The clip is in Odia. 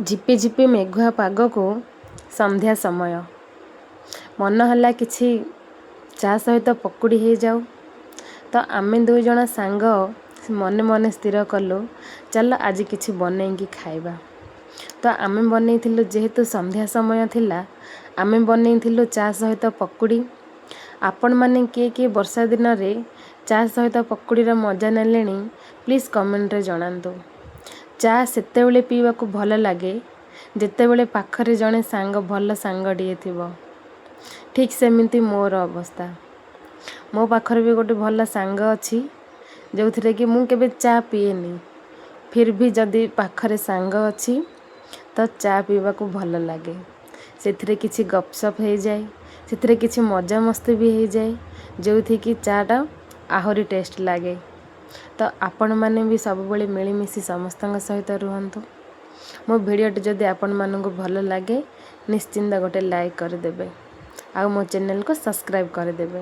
ଝିପି ଝିପି ମେଘୁଆ ପାଗକୁ ସନ୍ଧ୍ୟା ସମୟ ମନ ହେଲା କିଛି ଚା ସହିତ ପକୁଡ଼ି ହେଇଯାଉ। ତ ଆମେ ଦୁଇ ଜଣ ସାଙ୍ଗ ମନେ ମନେ ସ୍ଥିର କଲୁ ଚାଲ ଆଜି କିଛି ବନେଇକି ଖାଇବା। ତ ଆମେ ବନେଇଥିଲୁ, ଯେହେତୁ ସନ୍ଧ୍ୟା ସମୟ ଥିଲା, ଆମେ ବନେଇଥିଲୁ ଚା ସହିତ ପକୁଡ଼ି। ଆପଣମାନେ କିଏ କିଏ ବର୍ଷା ଦିନରେ ଚା ସହିତ ପକୁଡ଼ିର ମଜା ନେଲେଣି ପ୍ଲିଜ୍ କମେଣ୍ଟରେ ଜଣାନ୍ତୁ। ଚା ସେତେବେଳେ ପିଇବାକୁ ଭଲ ଲାଗେ ଯେତେବେଳେ ପାଖରେ ଜଣେ ଭଲ ସାଙ୍ଗଟିଏ ଥିବ। ଠିକ୍ ସେମିତି ମୋର ଅବସ୍ଥା। ମୋ ପାଖରେ ବି ଗୋଟେ ଭଲ ସାଙ୍ଗ ଅଛି, ଯେଉଁଥିରେ କି ମୁଁ କେବେ ଚା ପିଏନି, ଫିର୍ ବି ଯଦି ପାଖରେ ସାଙ୍ଗ ଅଛି ତ ଚା ପିଇବାକୁ ଭଲ ଲାଗେ। ସେଥିରେ କିଛି ଗପସପ୍ ହେଇଯାଏ, ସେଥିରେ କିଛି ମଜାମସ୍ତି ବି ହେଇଯାଏ, ଯେଉଁଥିକି ଚା'ଟା ଆହୁରି ଟେଷ୍ଟ ଲାଗେ। ତ ଆପଣମାନେ ବି ସବୁବେଳେ ମିଳିମିଶି ସମସ୍ତଙ୍କ ସହିତ ରୁହନ୍ତୁ। ମୋ ଭିଡ଼ିଓଟି ଯଦି ଆପଣମାନଙ୍କୁ ଭଲ ଲାଗେ ନିଶ୍ଚିନ୍ତ ଗୋଟେ ଲାଇକ୍ କରିଦେବେ ଆଉ ମୋ ଚ୍ୟାନେଲକୁ ସବସ୍କ୍ରାଇବ୍ କରିଦେବେ।